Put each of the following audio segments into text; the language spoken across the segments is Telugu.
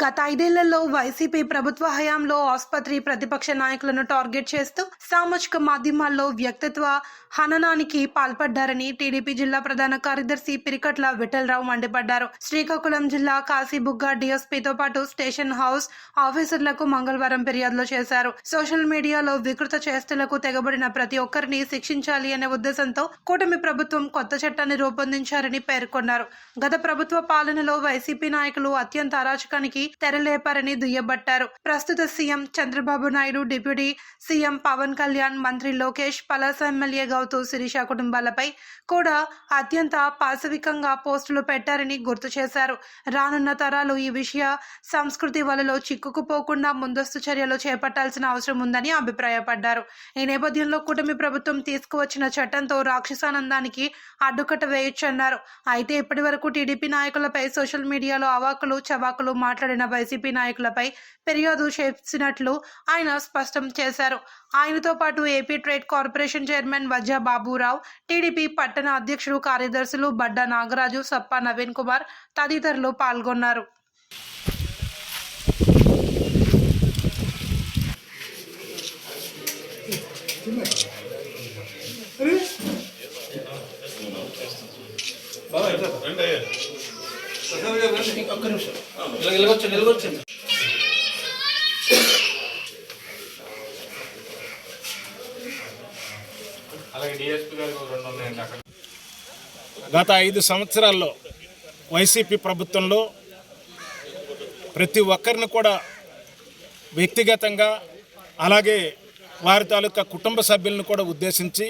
గత 5 ఏళ్లలో వైసీపీ ప్రభుత్వ హయాంలో ఆసుపత్రి ప్రతిపక్ష నాయకులను టార్గెట్ చేస్తూ సామాజిక మాధ్యమాల్లో వ్యక్తిత్వ హననానికి పాల్పడ్డారని టీడీపీ జిల్లా ప్రధాన కార్యదర్శి పిరికట్ల విఠలరావు మండిపడ్డారు. శ్రీకాకుళం జిల్లా కాశీబుగ్గ డీఎస్పీతో పాటు స్టేషన్ హౌస్ ఆఫీసర్లకు మంగళవారం ఫిర్యాదులు చేశారు. సోషల్ మీడియాలో వికృత చేష్టలకు తెగబడిన ప్రతి ఒక్కరిని శిక్షించాలి అనే ఉద్దేశంతో కూటమి ప్రభుత్వం కొత్త చట్టాన్ని రూపొందించారని పేర్కొన్నారు. గత ప్రభుత్వ పాలనలో వైసీపీ నాయకులు అత్యంత అరాచకానికి తెరలేపారని దుయ్యబట్టారు. ప్రస్తుత CM Chandrababu Naidu, deputy CM Pawan Kalyan, మంత్రి లోకేష్, పలాస ఎమ్మెల్యే గౌతు శిరీష కుటుంబాలపై కూడా అత్యంత పాశవికంగా పోస్టులు పెట్టారని గుర్తు చేశారు. రానున్న తరాలు ఈ విషయ సంస్కృతి వలలో చిక్కుకుపోకుండా ముందస్తు చర్యలు చేపట్టాల్సిన అవసరం ఉందని అభిప్రాయపడ్డారు. ఈ నేపథ్యంలో కూటమి ప్రభుత్వం తీసుకువచ్చిన చట్టంతో రాక్షసానందానికి అడ్డుకట్ట వేయొచ్చన్నారు. అయితే ఇప్పటి వరకు టీడీపీ నాయకులపై సోషల్ మీడియాలో అవాకులు చవాకులు మాట్లాడిన వైసీపీ నాయకులపై ఫిర్యాదు చేసినట్లు ఆయన స్పష్టం చేశారు. ఆయనతో పాటు AP trade corporation chairman వజ్జా Baburao, TDP పట్టణ అధ్యక్షులు, కార్యదర్శులు బడ్డా నాగరాజు, సప్ప నవీన్ కుమార్ తదితరులు పాల్గొన్నారు. గత 5 సంవత్సరాల్లో వైసీపీ ప్రభుత్వంలో ప్రతి ఒక్కరిని కూడా వ్యక్తిగతంగా అలాగే వారి తాలూకా కుటుంబ సభ్యులను కూడా ఉద్దేశించి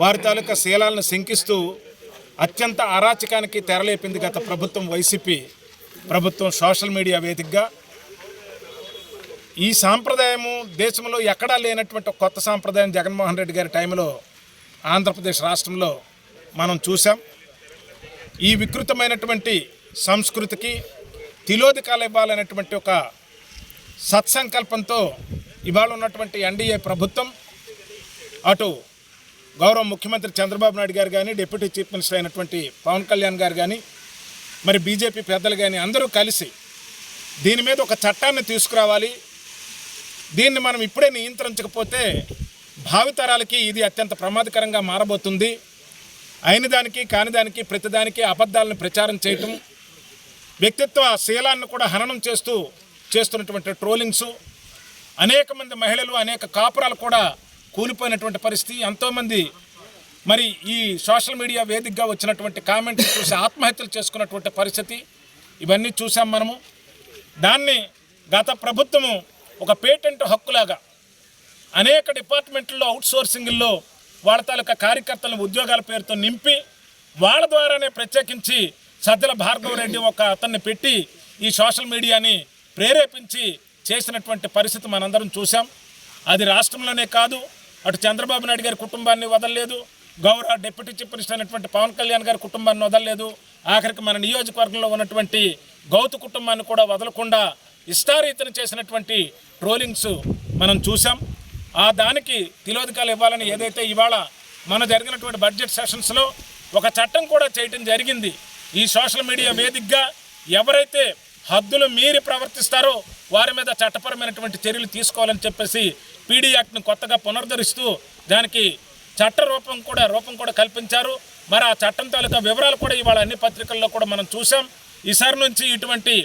వారి తాలూకా శీలాలను శంకిస్తూ అత్యంత అరాచకానికి తెరలేపింది గత ప్రభుత్వం. వైసీపీ ప్రభుత్వం సోషల్ మీడియా వేదికగా ఈ సాంప్రదాయము దేశంలో ఎక్కడా లేనటువంటి కొత్త సాంప్రదాయం జగన్మోహన్ రెడ్డి గారి టైంలో ఆంధ్రప్రదేశ్ రాష్ట్రంలో మనం చూసాం. ఈ వికృతమైనటువంటి సంస్కృతికి తిలోదకాలు ఇవ్వాలనేటువంటి ఒక సత్సంకల్పంతో ఇవాళ ఉన్నటువంటి ఎన్డీఏ ప్రభుత్వం అటు గౌరవ ముఖ్యమంత్రి చంద్రబాబు నాయుడు గారు కానీ, డిప్యూటీ చీఫ్ మినిస్టర్ అయినటువంటి పవన్ కళ్యాణ్ గారు కానీ, మరి బీజేపీ పెద్దలు కానీ అందరూ కలిసి దీని మీద ఒక చట్టాన్ని తీసుకురావాలి. దీన్ని మనం ఇప్పుడే నియంత్రించకపోతే భావితరాలకి ఇది అత్యంత ప్రమాదకరంగా మారబోతుంది. అయిన దానికి కాని దానికి ప్రతిదానికి అబద్ధాలను ప్రచారం చేయటం, వ్యక్తిత్వ శీలాన్ని కూడా హననం చేస్తున్నటువంటి ట్రోలింగ్స్, అనేక మంది మహిళలు, అనేక కాపురాలు కూడా కూలిపోయినటువంటి పరిస్థితి. ఎంతోమంది మరి ఈ సోషల్ మీడియా వేదికగా వచ్చినటువంటి కామెంట్లు చూసి ఆత్మహత్యలు చేసుకున్నటువంటి పరిస్థితి ఇవన్నీ చూసాం మనము. దాన్ని గత ప్రభుత్వము ఒక పేటెంట్ హక్కులాగా అనేక డిపార్ట్మెంట్లో అవుట్సోర్సింగ్లో వాళ్ళ తాలూకా కార్యకర్తలను ఉద్యోగాల పేరుతో నింపి వాళ్ళ ద్వారానే ప్రత్యేకించి సజ్జల భార్గవ రెడ్డి ఒక అతన్ని పెట్టి ఈ సోషల్ మీడియాని ప్రేరేపించి చేసినటువంటి పరిస్థితి మనందరం చూసాం. అది రాష్ట్రంలోనే కాదు, అటు చంద్రబాబు నాయుడు గారి కుటుంబాన్ని వదలలేదు, గౌరవ డిప్యూటీ చీఫ్ మినిస్టర్ అయినటువంటి పవన్ కళ్యాణ్ గారి కుటుంబాన్ని వదలలేదు, ఆఖరికి మన నియోజకవర్గంలో ఉన్నటువంటి గౌతు కుటుంబాన్ని కూడా వదలకుండా ఇష్టారీతను చేసినటువంటి ట్రోలింగ్స్ మనం చూసాం. ఆ దానికి తిలోదకాలు ఇవ్వాలని ఏదైతే ఇవాళ మన జరిగినటువంటి బడ్జెట్ సెషన్స్లో ఒక చట్టం కూడా చేయటం జరిగింది. ఈ సోషల్ మీడియా వేదికగా ఎవరైతే హద్దులు మీరి ప్రవర్తిస్తారో వారి మీద చట్టపరమైనటువంటి చర్యలు తీసుకోవాలని చెప్పేసి పీడీ యాక్ట్ను కొత్తగా పునరుద్ధరిస్తూ దానికి చట్ట రూపం కూడా కల్పించారు. మరి ఆ చట్టం తాలూకా వివరాలు కూడా ఇవాళ అన్ని పత్రికల్లో కూడా మనం చూసాం. ఈసారి నుంచి ఇటువంటి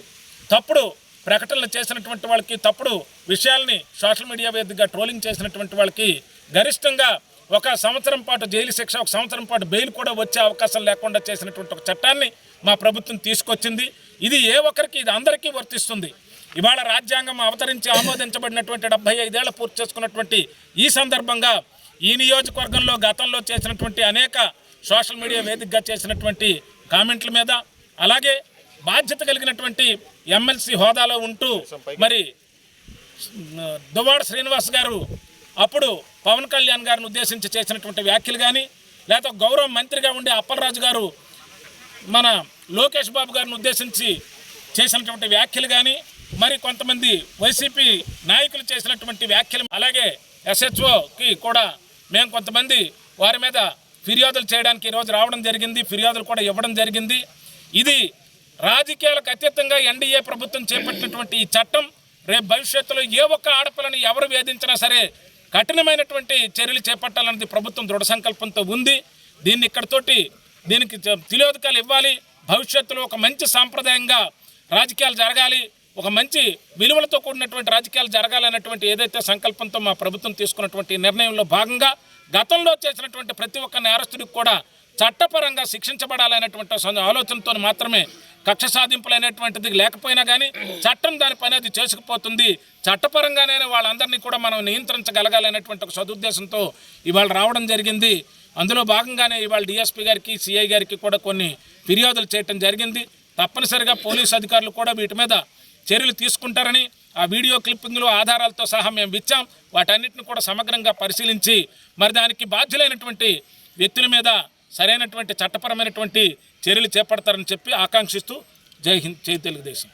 తప్పుడు ప్రకటనలు చేసినటువంటి వాళ్ళకి, తప్పుడు విషయాల్ని సోషల్ మీడియా వేదికగా ట్రోలింగ్ చేసినటువంటి వాళ్ళకి గరిష్టంగా 1 సంవత్సరం పాటు జైలు శిక్ష, 1 సంవత్సరం పాటు బెయిల్ కూడా వచ్చే అవకాశం లేకుండా చేసినటువంటి ఒక చట్టాన్ని మా ప్రభుత్వం తీసుకొచ్చింది. ఇది ఏ ఒక్కరికి, ఇది అందరికీ వర్తిస్తుంది. ఇవాళ రాజ్యాంగం అవతరించి ఆమోదించబడినటువంటి 75 ఏళ్ల పూర్తి చేసుకున్నటువంటి ఈ సందర్భంగా ఈ నియోజకవర్గంలో గతంలో చేసినటువంటి అనేక సోషల్ మీడియా వేదికగా చేసినటువంటి కామెంట్ల మీద, అలాగే బాధ్యత కలిగినటువంటి ఎమ్మెల్సీ హోదాలో ఉంటూ మరి దువ్వాడ శ్రీనివాస్ గారు అప్పుడు పవన్ కళ్యాణ్ గారిని ఉద్దేశించి చేసినటువంటి వ్యాఖ్యలు కానీ, లేదా గౌరవ మంత్రిగా ఉండే అప్పలరాజు గారు మన లోకేష్ బాబు గారిని ఉద్దేశించి చేసినటువంటి వ్యాఖ్యలు కానీ, మరి కొంతమంది వైసీపీ నాయకులు చేసినటువంటి వ్యాఖ్యలు, అలాగే ఎస్హెచ్ఓకి కూడా మేము కొంతమంది వారి మీద ఫిర్యాదులు చేయడానికి ఈరోజు రావడం జరిగింది, ఫిర్యాదులు కూడా ఇవ్వడం జరిగింది. ఇది రాజకీయాలకు అతీతంగా ఎన్డీఏ ప్రభుత్వం చేపట్టినటువంటి ఈ చట్టం రేపు భవిష్యత్తులో ఏ ఒక్క ఆడపిల్లని ఎవరు వేధించినా సరే కఠినమైనటువంటి చర్యలు చేపట్టాలన్నది ప్రభుత్వం దృఢ సంకల్పంతో ఉంది. దీనికి తిలోదకాలు ఇవ్వాలి. భవిష్యత్తులో ఒక మంచి సాంప్రదాయంగా రాజకీయాలు జరగాలి, ఒక మంచి విలువలతో కూడినటువంటి రాజకీయాలు జరగాలన్నటువంటి ఏదైతే సంకల్పంతో మా ప్రభుత్వం తీసుకున్నటువంటి నిర్ణయంలో భాగంగా గతంలో చేసినటువంటి ప్రతి ఒక్క నేరస్తుడికి కూడా చట్టపరంగా శిక్షించబడాలనేటువంటి ఆలోచనతో మాత్రమే కక్ష సాధింపులైనటువంటిది లేకపోయినా కానీ చట్టం దాని పని అది చేసుకుపోతుంది. చట్టపరంగానే వాళ్ళందరినీ కూడా మనం నియంత్రించగలగాలనేటువంటి ఒక సదుద్దేశంతో ఇవాళ రావడం జరిగింది. అందులో భాగంగానే ఇవాళ డిఎస్పీ గారికి సిఐ గారికి కూడా కొన్ని ఫిర్యాదులు చేయడం జరిగింది. తప్పనిసరిగా పోలీసు అధికారులు కూడా వీటి మీద చర్యలు తీసుకుంటారని ఆ వీడియో క్లిప్పింగ్లు ఆధారాలతో సహా మేము ఇచ్చాం. వాటన్నిటిని కూడా సమగ్రంగా పరిశీలించి మరి దానికి బాధ్యులైనటువంటి వ్యక్తుల మీద సరైనటువంటి చట్టపరమైనటువంటి చర్యలు చేపడతారని చెప్పి ఆకాంక్షిస్తూ జై హింద్, జై తెలుగుదేశం.